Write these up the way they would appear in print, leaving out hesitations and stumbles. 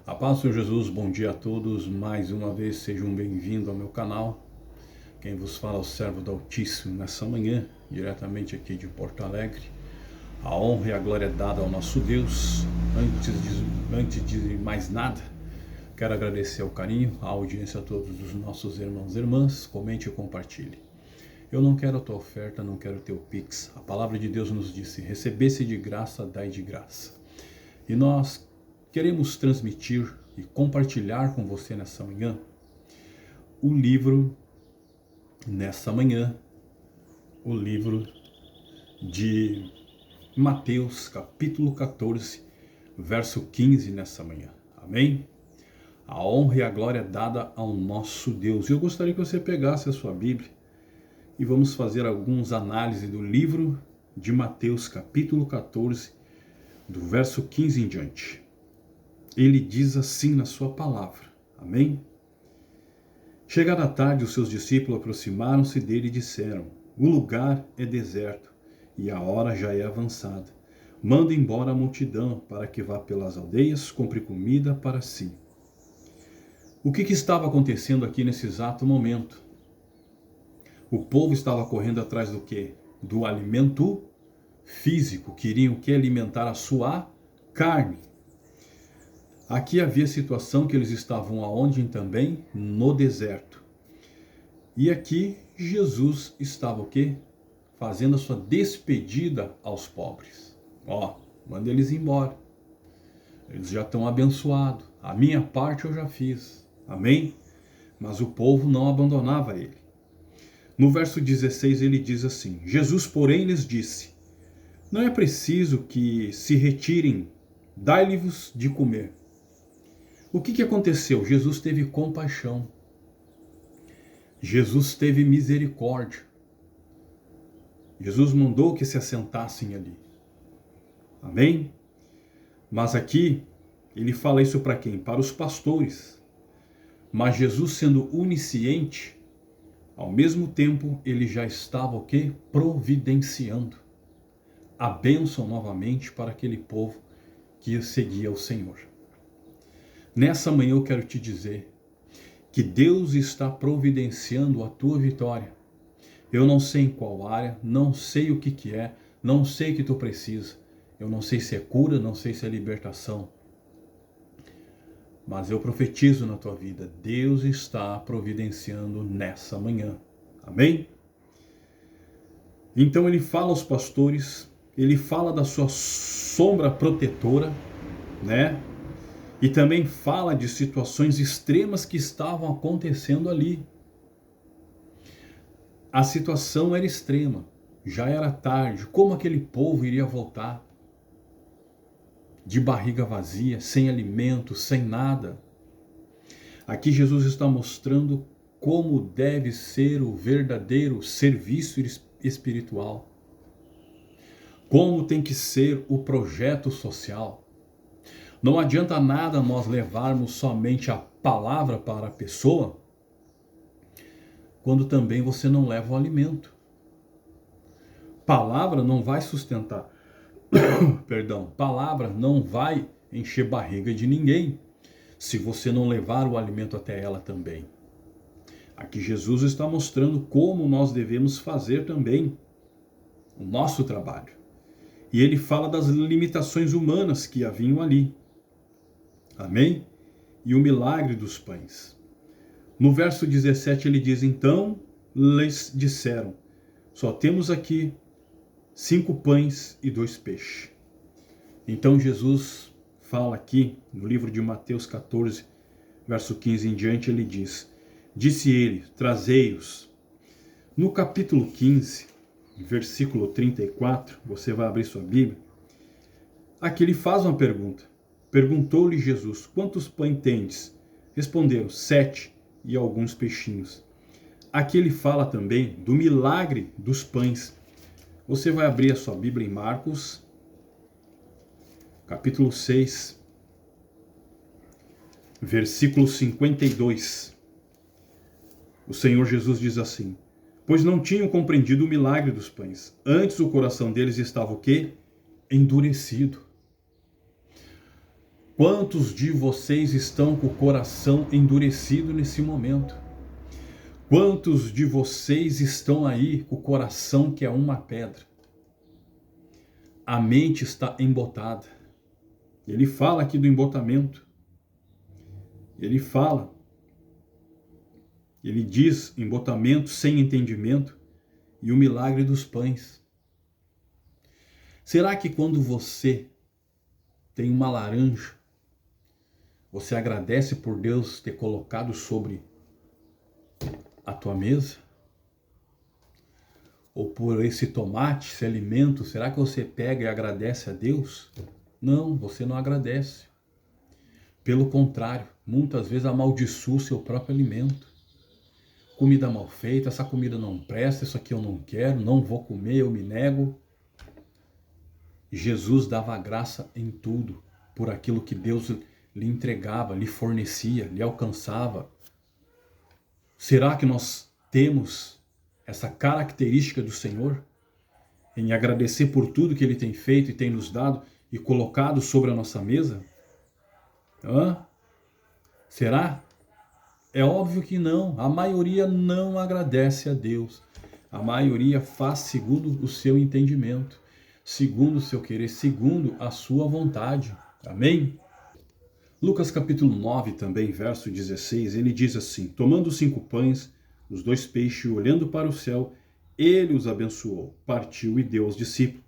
A paz do Senhor Jesus, bom dia a todos, mais uma vez sejam bem-vindos ao meu canal. Quem vos fala é o servo do Altíssimo nessa manhã, diretamente aqui de Porto Alegre. A honra e a glória é dada ao nosso Deus. Antes de mais nada, quero agradecer o carinho, a audiência a todos os nossos irmãos e irmãs. Comente e compartilhe. Eu não quero a tua oferta, não quero o teu pix. A palavra de Deus nos disse: recebesse de graça, dai de graça. E nós queremos transmitir e compartilhar com você nessa manhã o livro de Mateus, capítulo 14, verso 15 nessa manhã. Amém? A honra e a glória é dada ao nosso Deus. E eu gostaria que você pegasse a sua Bíblia e vamos fazer algumas análises do livro de Mateus, capítulo 14, do verso 15 em diante. Ele diz assim na sua palavra. Amém? Chegada a tarde, os seus discípulos aproximaram-se dele e disseram: o lugar é deserto e a hora já é avançada. Manda embora a multidão para que vá pelas aldeias, compre comida para si. O que estava acontecendo aqui nesse exato momento? O povo estava correndo atrás do quê? Do alimento físico. Queriam o que? Alimentar a sua carne. Aqui havia situação que eles estavam aonde também? No deserto. E aqui Jesus estava o quê? Fazendo a sua despedida aos pobres. Manda eles embora. Eles já estão abençoados. A minha parte eu já fiz. Amém? Mas o povo não abandonava ele. No verso 16 ele diz assim: Jesus, porém, lhes disse: não é preciso que se retirem, dai-lhes de comer. O que aconteceu? Jesus teve compaixão. Jesus teve misericórdia. Jesus mandou que se assentassem ali. Amém? Mas aqui, ele fala isso para quem? Para os pastores. Mas Jesus, sendo onisciente, ao mesmo tempo, ele já estava o quê? Providenciando a bênção novamente para aquele povo que seguia o Senhor. Nessa manhã eu quero te dizer que Deus está providenciando a tua vitória. Eu não sei em qual área, não sei o que é, não sei o que tu precisa. Eu não sei se é cura, não sei se é libertação. Mas eu profetizo na tua vida, Deus está providenciando nessa manhã. Amém? Então ele fala aos pastores, ele fala da sua sombra protetora, né? E também fala de situações extremas que estavam acontecendo ali. A situação era extrema, já era tarde. Como aquele povo iria voltar? De barriga vazia, sem alimento, sem nada. Aqui Jesus está mostrando como deve ser o verdadeiro serviço espiritual. Como tem que ser o projeto social. Não adianta nada nós levarmos somente a palavra para a pessoa, quando também você não leva o alimento. Palavra não vai sustentar, palavra não vai encher barriga de ninguém, se você não levar o alimento até ela também. Aqui Jesus está mostrando como nós devemos fazer também o nosso trabalho. E ele fala das limitações humanas que haviam ali. Amém? E o milagre dos pães. No verso 17 ele diz: então lhes disseram: só temos aqui 5 pães e 2 peixes. Então Jesus fala aqui no livro de Mateus 14, verso 15 em diante, ele diz: disse ele, trazei-os. No capítulo 15, versículo 34, você vai abrir sua Bíblia, aqui ele faz uma pergunta. Perguntou-lhe Jesus: quantos pães tendes? Responderam: 7 e alguns peixinhos. Aqui ele fala também do milagre dos pães. Você vai abrir a sua Bíblia em Marcos, capítulo 6, versículo 52. O Senhor Jesus diz assim: pois não tinham compreendido o milagre dos pães. Antes o coração deles estava o quê? Endurecido. Quantos de vocês estão com o coração endurecido nesse momento? Quantos de vocês estão aí com o coração que é uma pedra? A mente está embotada. Ele fala aqui do embotamento. Ele diz embotamento sem entendimento e o milagre dos pães. Será que quando você tem uma laranja, você agradece por Deus ter colocado sobre a tua mesa? Ou por esse tomate, esse alimento, será que você pega e agradece a Deus? Não, você não agradece. Pelo contrário, muitas vezes amaldiçoa o seu próprio alimento. Comida mal feita, essa comida não presta, isso aqui eu não quero, não vou comer, eu me nego. Jesus dava graça em tudo, por aquilo que Deus lhe entregava, lhe fornecia, lhe alcançava. Será que nós temos essa característica do Senhor? Em agradecer por tudo que Ele tem feito e tem nos dado e colocado sobre a nossa mesa? Será? É óbvio que não. A maioria não agradece a Deus. A maioria faz segundo o seu entendimento, segundo o seu querer, segundo a sua vontade. Amém? Lucas capítulo 9 também, verso 16, ele diz assim: tomando os 5 pães, os 2 peixes, olhando para o céu, ele os abençoou, partiu e deu aos discípulos,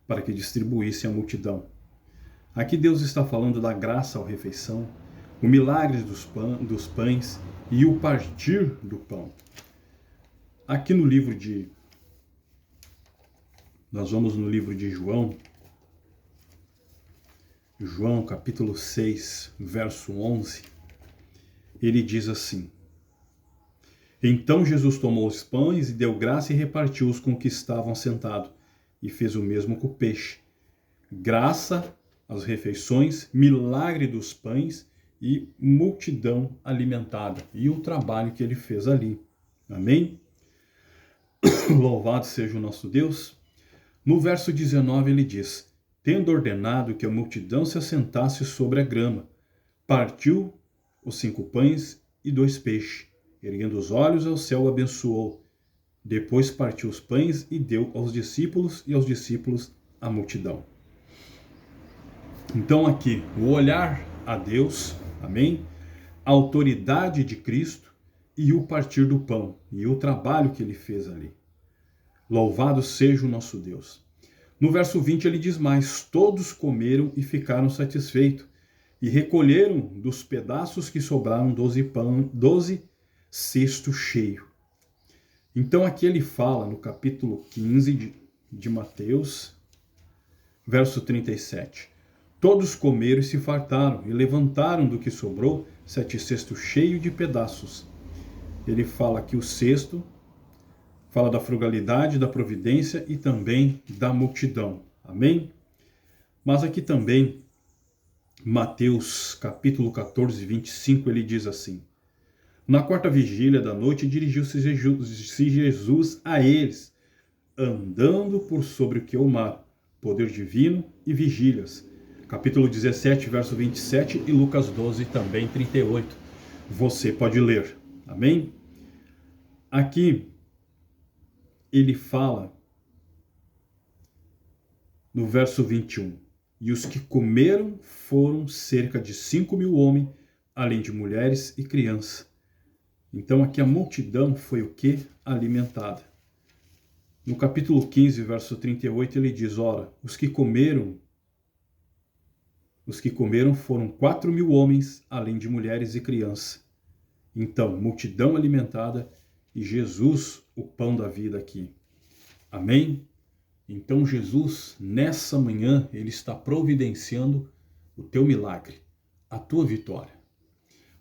para que distribuíssem à multidão. Aqui Deus está falando da graça à refeição, o milagre dos pães e o partir do pão. Aqui no livro de... Nós vamos no livro de João, capítulo 6, verso 11, ele diz assim: então Jesus tomou os pães e deu graça e repartiu-os com os que estavam sentados, e fez o mesmo com o peixe. Graça às refeições, milagre dos pães e multidão alimentada. E o trabalho que ele fez ali. Amém? Louvado seja o nosso Deus. No verso 19 ele diz: tendo ordenado que a multidão se assentasse sobre a grama, partiu os 5 pães e 2 peixes. Erguendo os olhos ao céu, abençoou. Depois partiu os pães e deu aos discípulos, e aos discípulos à multidão. Então aqui, o olhar a Deus, amém? A autoridade de Cristo e o partir do pão, e o trabalho que ele fez ali. Louvado seja o nosso Deus. No verso 20 ele diz mais: todos comeram e ficaram satisfeitos, e recolheram dos pedaços que sobraram 12 cestos cheios. Então aqui ele fala no capítulo 15 de Mateus, verso 37. Todos comeram e se fartaram, e levantaram do que sobrou 7 cestos cheios de pedaços. Ele fala que o cesto fala da frugalidade, da providência e também da multidão. Amém? Mas aqui também, Mateus capítulo 14, 25, ele diz assim: na 4ª vigília da noite, dirigiu-se Jesus a eles, andando por sobre o mar, poder divino e vigílias. Capítulo 17, verso 27 e Lucas 12, também 38. Você pode ler. Amém? Aqui, ele fala no verso 21. E os que comeram foram cerca de 5.000 homens, além de mulheres e crianças. Então aqui a multidão foi o que? Alimentada. No capítulo 15, verso 38, ele diz: ora, os que comeram foram 4.000 homens, além de mulheres e crianças. Então, multidão alimentada e Jesus, o pão da vida aqui. Amém? Então Jesus, nessa manhã, ele está providenciando o teu milagre, a tua vitória.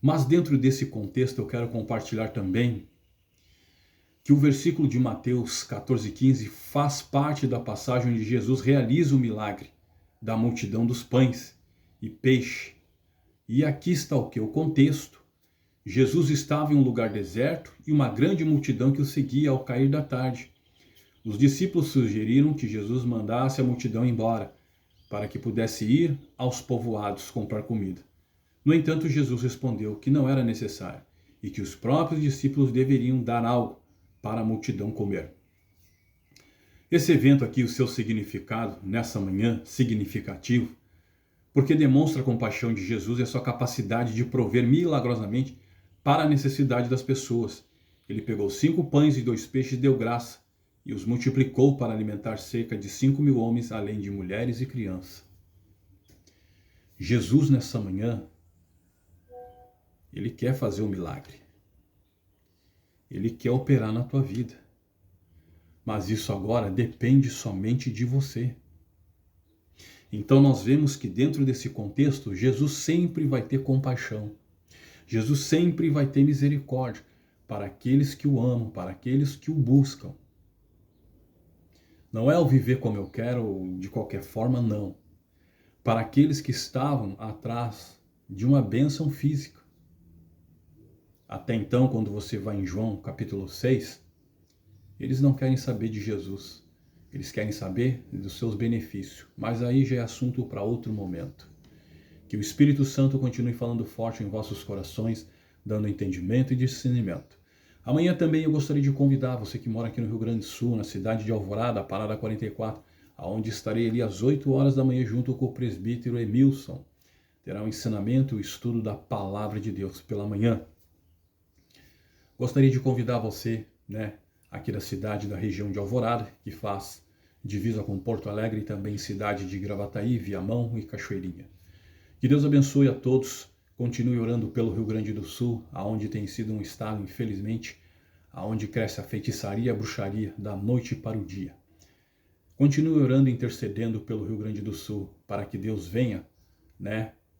Mas dentro desse contexto eu quero compartilhar também que o versículo de Mateus 14,15 faz parte da passagem onde Jesus realiza o milagre da multidão dos pães e peixe. E aqui está o que? O contexto. Jesus estava em um lugar deserto e uma grande multidão que o seguia ao cair da tarde. Os discípulos sugeriram que Jesus mandasse a multidão embora, para que pudesse ir aos povoados comprar comida. No entanto, Jesus respondeu que não era necessário e que os próprios discípulos deveriam dar algo para a multidão comer. Esse evento aqui, o seu significado nessa manhã, significativo, porque demonstra a compaixão de Jesus e a sua capacidade de prover milagrosamente para a necessidade das pessoas. Ele pegou 5 pães e 2 peixes e deu graça, e os multiplicou para alimentar cerca de 5.000 homens, além de mulheres e crianças. Jesus, nessa manhã, Ele quer fazer um milagre. Ele quer operar na tua vida. Mas isso agora depende somente de você. Então nós vemos que dentro desse contexto, Jesus sempre vai ter compaixão. Jesus sempre vai ter misericórdia para aqueles que o amam, para aqueles que o buscam. Não é o viver como eu quero, de qualquer forma, não. Para aqueles que estavam atrás de uma bênção física. Até então, quando você vai em João capítulo 6, eles não querem saber de Jesus. Eles querem saber dos seus benefícios. Mas aí já é assunto para outro momento. Que o Espírito Santo continue falando forte em vossos corações, dando entendimento e discernimento. Amanhã também eu gostaria de convidar você que mora aqui no Rio Grande do Sul, na cidade de Alvorada, Parada 44, aonde estarei ali às 8 horas da manhã junto com o presbítero Emilson. Terá um ensinamento e o estudo da Palavra de Deus pela manhã. Gostaria de convidar você, aqui da cidade, da região de Alvorada, que faz divisa com Porto Alegre e também cidade de Gravataí, Viamão e Cachoeirinha. Que Deus abençoe a todos. Continue orando pelo Rio Grande do Sul, aonde tem sido um estado, infelizmente, aonde cresce a feitiçaria e a bruxaria da noite para o dia. Continue orando e intercedendo pelo Rio Grande do Sul, para que Deus venha,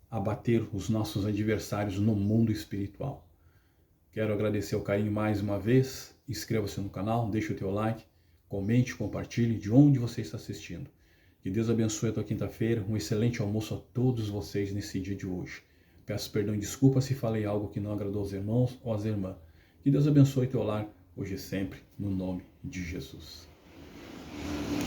abater os nossos adversários no mundo espiritual. Quero agradecer o carinho mais uma vez. Inscreva-se no canal, deixe o teu like, comente, compartilhe de onde você está assistindo. Que Deus abençoe a tua quinta-feira, um excelente almoço a todos vocês nesse dia de hoje. Peço perdão e desculpa se falei algo que não agradou aos irmãos ou às irmãs. Que Deus abençoe teu lar, hoje e sempre, no nome de Jesus.